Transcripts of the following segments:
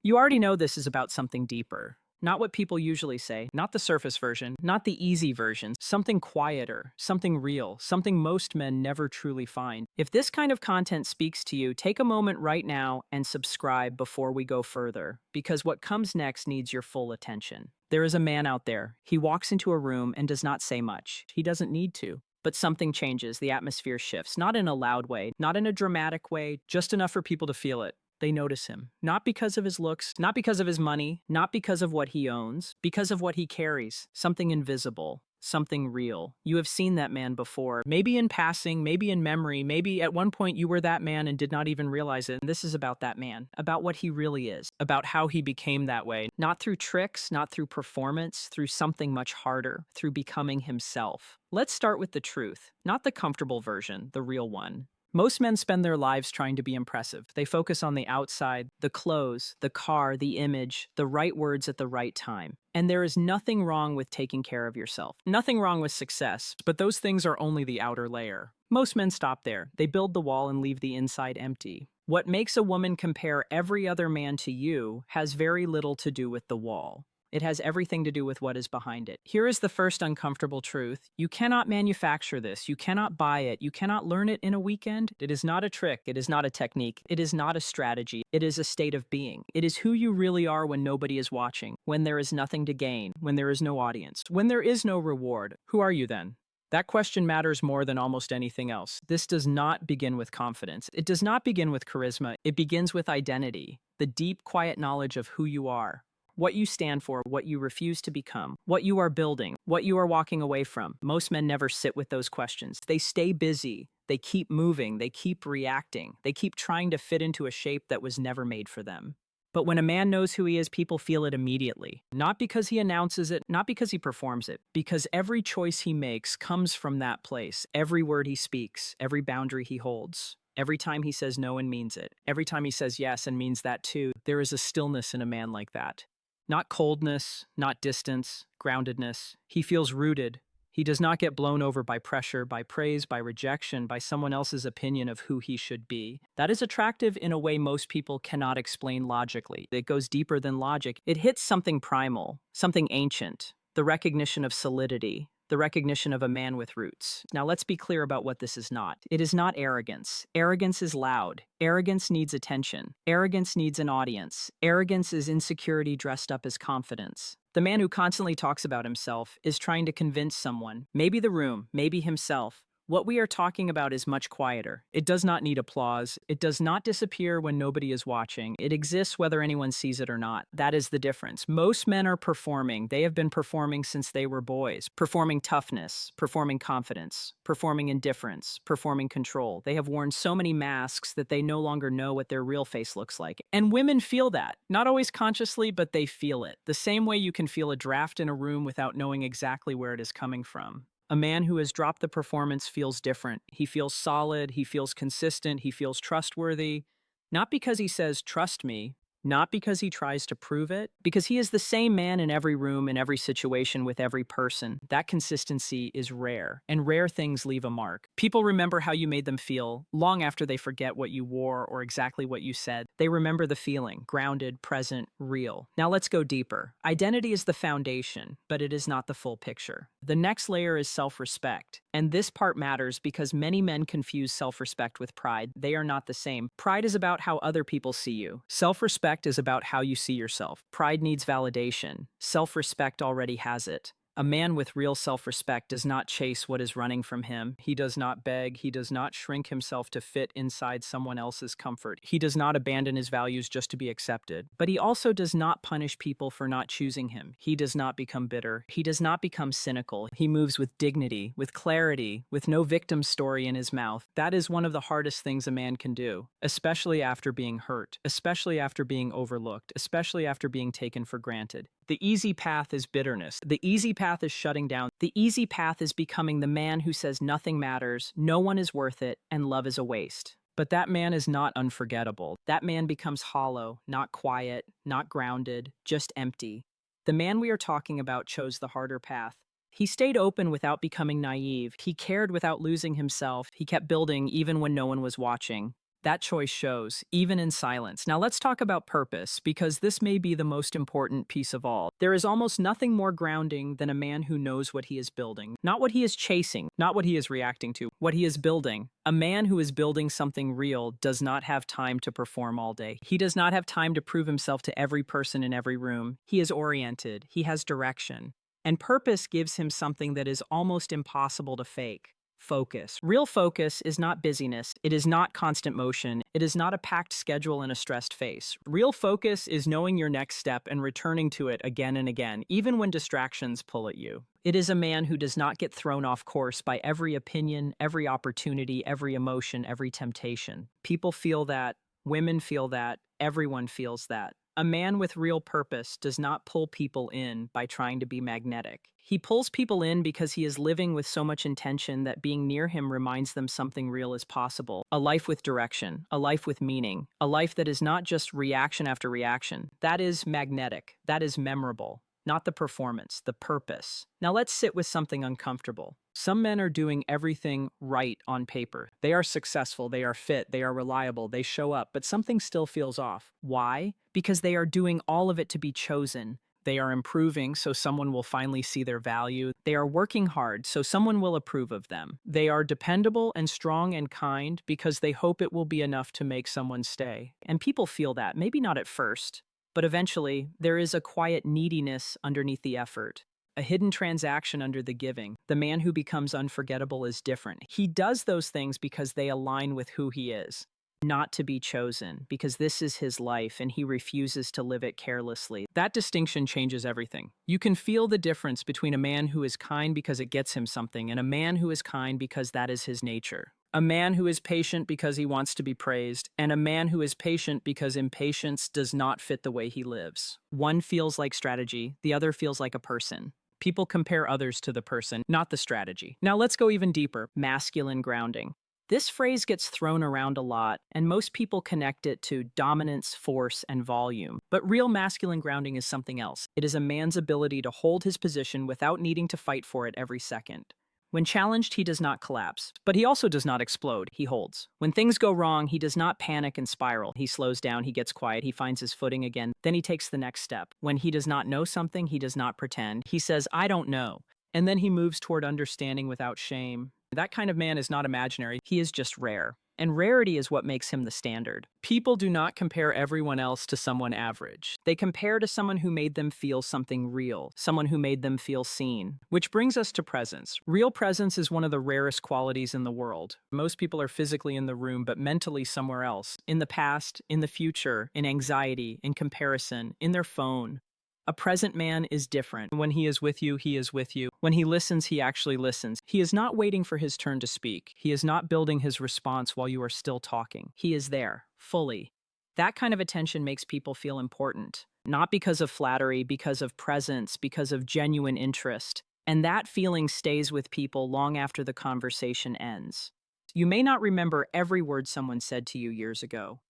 You already know this is about something deeper. Not what people usually say, not the surface version, not the easy version, something quieter, something real, something most men never truly find. If this kind of content speaks to you, take a moment right now and subscribe before we go further, because what comes next needs your full attention. There is a man out there. He walks into a room and does not say much. He doesn't need to. But something changes, the atmosphere shifts, not in a loud way, not in a dramatic way, just enough for people to feel it. They notice him. Not because of his looks, not because of his money, not because of what he owns, because of what he carries. Something invisible, something real. You have seen that man before. Maybe in passing, maybe in memory, maybe at one point you were that man and did not even realize it. And this is about that man, about what he really is, about how he became that way. Not through tricks, not through performance, through something much harder, through becoming himself. Let's start with the truth, not the comfortable version, the real one. Most men spend their lives trying to be impressive. They focus on the outside, the clothes, the car, the image, the right words at the right time. And there is nothing wrong with taking care of yourself. Nothing wrong with success, but those things are only the outer layer. Most men stop there. They build the wall and leave the inside empty. What makes a woman compare every other man to you has very little to do with the wall. It has everything to do with what is behind it. Here is the first uncomfortable truth. You cannot manufacture this. You cannot buy it. You cannot learn it in a weekend. It is not a trick. It is not a technique. It is not a strategy. It is a state of being. It is who you really are when nobody is watching, when there is nothing to gain, when there is no audience, when there is no reward. Who are you then? That question matters more than almost anything else. This does not begin with confidence. It does not begin with charisma. It begins with identity, the deep, quiet knowledge of who you are. What you stand for, what you refuse to become, what you are building, what you are walking away from. Most men never sit with those questions. They stay busy. They keep moving. They keep reacting. They keep trying to fit into a shape that was never made for them. But when a man knows who he is, people feel it immediately. Not because he announces it, not because he performs it, because every choice he makes comes from that place. Every word he speaks, every boundary he holds. Every time he says no and means it. Every time he says yes and means that too. There is a stillness in a man like that. Not coldness, not distance, groundedness. He feels rooted. He does not get blown over by pressure, by praise, by rejection, by someone else's opinion of who he should be. That is attractive in a way most people cannot explain logically. It goes deeper than logic. It hits something primal, something ancient, the recognition of solidity, the recognition of a man with roots. Now let's be clear about what this is not. It is not arrogance. Arrogance is loud. Arrogance needs attention. Arrogance needs an audience. Arrogance is insecurity dressed up as confidence. The man who constantly talks about himself is trying to convince someone, maybe the room, maybe himself. What we are talking about is much quieter. It does not need applause. It does not disappear when nobody is watching. It exists whether anyone sees it or not. That is the difference. Most men are performing. They have been performing since they were boys. Performing toughness, performing confidence, performing indifference, performing control. They have worn so many masks that they no longer know what their real face looks like. And women feel that. Not always consciously, but they feel it. The same way you can feel a draft in a room without knowing exactly where it is coming from. A man who has dropped the performance feels different. He feels solid, he feels consistent, he feels trustworthy. Not because he says, "Trust me," not because he tries to prove it, because he is the same man in every room, in every situation, with every person. That consistency is rare, and rare things leave a mark. People remember how you made them feel long after they forget what you wore or exactly what you said. They remember the feeling, grounded, present, real. Now let's go deeper. Identity is the foundation, but it is not the full picture. The next layer is self-respect. And this part matters because many men confuse self-respect with pride. They are not the same. Pride is about how other people see you. Self-respect is about how you see yourself. Pride needs validation. Self-respect already has it. A man with real self-respect does not chase what is running from him. He does not beg. He does not shrink himself to fit inside someone else's comfort. He does not abandon his values just to be accepted. But he also does not punish people for not choosing him. He does not become bitter. He does not become cynical. He moves with dignity, with clarity, with no victim story in his mouth. That is one of the hardest things a man can do, especially after being hurt, especially after being overlooked, especially after being taken for granted. The easy path is bitterness. The easy path is shutting down. The easy path is becoming the man who says nothing matters, no one is worth it, and love is a waste. But that man is not unforgettable. That man becomes hollow, not quiet, not grounded, just empty. The man we are talking about chose the harder path. He stayed open without becoming naive. He cared without losing himself. He kept building even when no one was watching. That choice shows, even in silence. Now let's talk about purpose, because this may be the most important piece of all. There is almost nothing more grounding than a man who knows what he is building. Not what he is chasing, not what he is reacting to, what he is building. A man who is building something real does not have time to perform all day. He does not have time to prove himself to every person in every room. He is oriented, he has direction. And purpose gives him something that is almost impossible to fake. Focus. Real focus is not busyness. It is not constant motion. It is not a packed schedule and a stressed face. Real focus is knowing your next step and returning to it again and again, even when distractions pull at you. It is a man who does not get thrown off course by every opinion, every opportunity, every emotion, every temptation. People feel that. Women feel that. Everyone feels that. A man with real purpose does not pull people in by trying to be magnetic. He pulls people in because he is living with so much intention that being near him reminds them something real is possible. A life with direction, a life with meaning, a life that is not just reaction after reaction. That is magnetic. That is memorable. Not the performance, the purpose. Now let's sit with something uncomfortable. Some men are doing everything right on paper. They are successful, they are fit, they are reliable, they show up, but something still feels off. Why? Because they are doing all of it to be chosen. They are improving so someone will finally see their value. They are working hard so someone will approve of them. They are dependable and strong and kind because they hope it will be enough to make someone stay. And people feel that, maybe not at first, but eventually there is a quiet neediness underneath the effort. A hidden transaction under the giving. The man who becomes unforgettable is different. He does those things because they align with who he is. Not to be chosen, because this is his life and he refuses to live it carelessly. That distinction changes everything. You can feel the difference between a man who is kind because it gets him something and a man who is kind because that is his nature. A man who is patient because he wants to be praised, and a man who is patient because impatience does not fit the way he lives. One feels like strategy, the other feels like a person. People compare others to the person, not the strategy. Now let's go even deeper. Masculine grounding. This phrase gets thrown around a lot, and most people connect it to dominance, force, and volume. But real masculine grounding is something else. It is a man's ability to hold his position without needing to fight for it every second. When challenged, he does not collapse, but he also does not explode. He holds. When things go wrong, he does not panic and spiral. He slows down, he gets quiet, he finds his footing again, then he takes the next step. When he does not know something, he does not pretend. He says, "I don't know." And then he moves toward understanding without shame. That kind of man is not imaginary, he is just rare. And rarity is what makes him the standard. People do not compare everyone else to someone average. They compare to someone who made them feel something real, someone who made them feel seen. Which brings us to presence. Real presence is one of the rarest qualities in the world. Most people are physically in the room, but mentally somewhere else. In the past, in the future, in anxiety, in comparison, in their phone. A present man is different. When he is with you, he is with you. When he listens, he actually listens. He is not waiting for his turn to speak. He is not building his response while you are still talking. He is there, fully. That kind of attention makes people feel important. Not because of flattery, because of presence, because of genuine interest. And that feeling stays with people long after the conversation ends. You may not remember every word someone said to you years ago,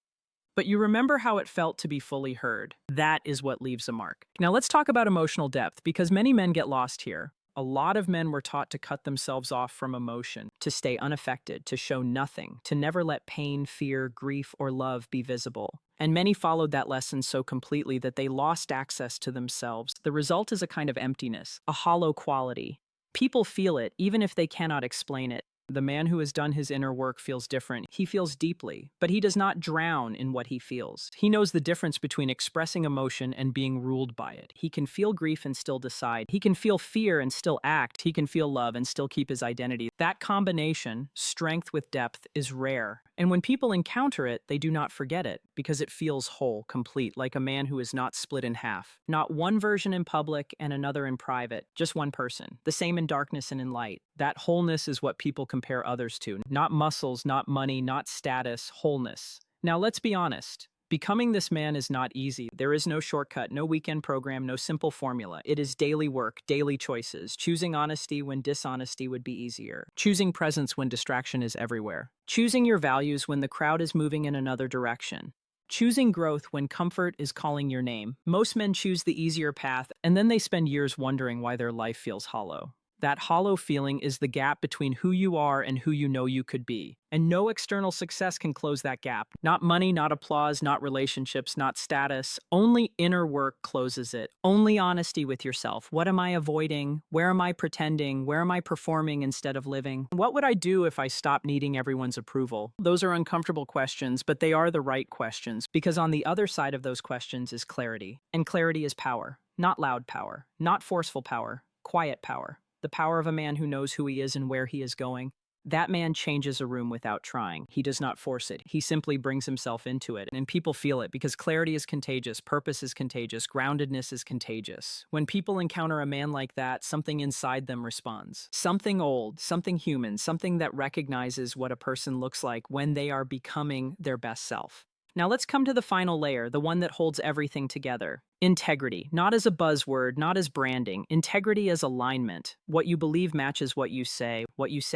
but you remember how it felt to be fully heard. That is what leaves a mark. Now let's talk about emotional depth, because many men get lost here. A lot of men were taught to cut themselves off from emotion, to stay unaffected, to show nothing, to never let pain, fear, grief, or love be visible. And many followed that lesson so completely that they lost access to themselves. The result is a kind of emptiness, a hollow quality. People feel it, even if they cannot explain it. The man who has done his inner work feels different. He feels deeply, but he does not drown in what he feels. He knows the difference between expressing emotion and being ruled by it. He can feel grief and still decide. He can feel fear and still act. He can feel love and still keep his identity. That combination, strength with depth, is rare. And when people encounter it, they do not forget it, because it feels whole, complete, like a man who is not split in half. Not one version in public and another in private, just one person. The same in darkness and in light. That wholeness is what people compare others to. Not muscles, not money, not status, wholeness. Now let's be honest. Becoming this man is not easy. There is no shortcut, no weekend program, no simple formula. It is daily work, daily choices, choosing honesty when dishonesty would be easier, choosing presence when distraction is everywhere, choosing your values when the crowd is moving in another direction, choosing growth when comfort is calling your name. Most men choose the easier path, and then they spend years wondering why their life feels hollow. That hollow feeling is the gap between who you are and who you know you could be. And no external success can close that gap. Not money, not applause, not relationships, not status. Only inner work closes it. Only honesty with yourself. What am I avoiding? Where am I pretending? Where am I performing instead of living? What would I do if I stopped needing everyone's approval? Those are uncomfortable questions, but they are the right questions, because on the other side of those questions is clarity. And clarity is power. Not loud power, not forceful power, quiet power. The power of a man who knows who he is and where he is going. That man changes a room without trying. He does not force it. He simply brings himself into it. And people feel it because clarity is contagious, purpose is contagious, groundedness is contagious. When people encounter a man like that, something inside them responds. Something old, something human, something that recognizes what a person looks like when they are becoming their best self. Now let's come to the final layer, the one that holds everything together. Integrity, not as a buzzword, not as branding. Integrity as alignment. What you believe matches what you say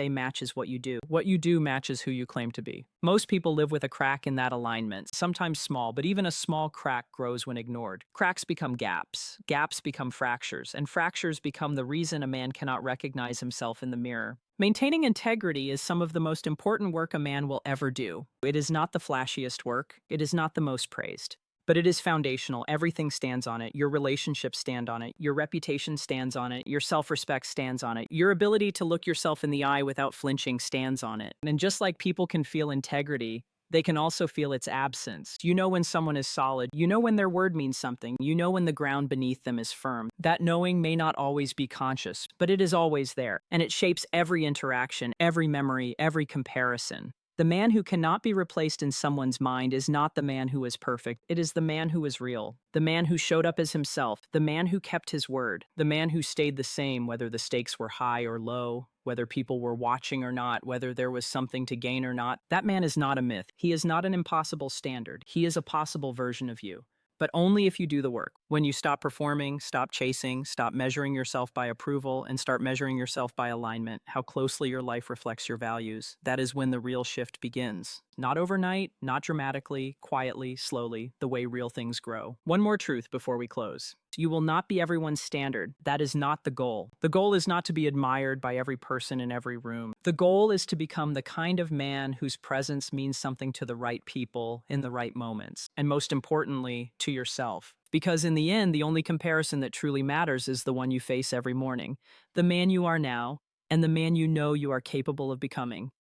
matches what you do matches who you claim to be. Most people live with a crack in that alignment, sometimes small, but even a small crack grows when ignored. Cracks become gaps, gaps become fractures, and fractures become the reason a man cannot recognize himself in the mirror. Maintaining integrity is some of the most important work a man will ever do. It is not the flashiest work, it is not the most praised. But it is foundational. Everything stands on it. Your relationships stand on it. Your reputation stands on it. Your self-respect stands on it. Your ability to look yourself in the eye without flinching stands on it. And just like people can feel integrity, they can also feel its absence. You know when someone is solid. You know when their word means something. You know when the ground beneath them is firm. That knowing may not always be conscious, but it is always there. And it shapes every interaction, every memory, every comparison. The man who cannot be replaced in someone's mind is not the man who is perfect. It is the man who is real. The man who showed up as himself. The man who kept his word. The man who stayed the same whether the stakes were high or low, whether people were watching or not, whether there was something to gain or not. That man is not a myth. He is not an impossible standard. He is a possible version of you. But only if you do the work. When you stop performing, stop chasing, stop measuring yourself by approval, and start measuring yourself by alignment, how closely your life reflects your values, that is when the real shift begins. Not overnight, not dramatically, quietly, slowly, the way real things grow. One more truth before we close. You will not be everyone's standard. That is not the goal. The goal is not to be admired by every person in every room. The goal is to become the kind of man whose presence means something to the right people in the right moments. And most importantly, to yourself. Because in the end, the only comparison that truly matters is the one you face every morning. The man you are now, and the man you know you are capable of becoming.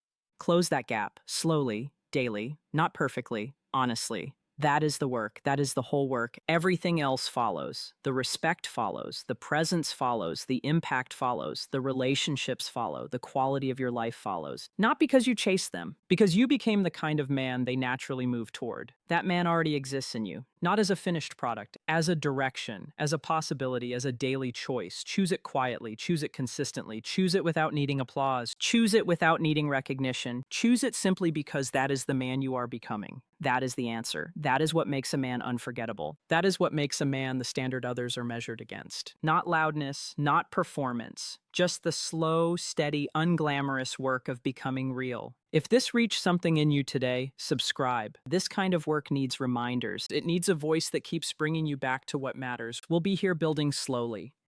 Close that gap, slowly, daily, not perfectly, honestly. That is the work. That is the whole work. Everything else follows. The respect follows. The presence follows. The impact follows. The relationships follow. The quality of your life follows. Not because you chase them, because you became the kind of man they naturally move toward. That man already exists in you, not as a finished product, as a direction, as a possibility, as a daily choice. Choose it quietly. Choose it consistently. Choose it without needing applause. Choose it without needing recognition. Choose it simply because that is the man you are becoming. That is the answer. That is what makes a man unforgettable. That is what makes a man the standard others are measured against. Not loudness, not performance, just the slow, steady, unglamorous work of becoming real. If this reached something in you today, subscribe. This kind of work needs reminders. It needs a voice that keeps bringing you back to what matters. We'll be here building slowly.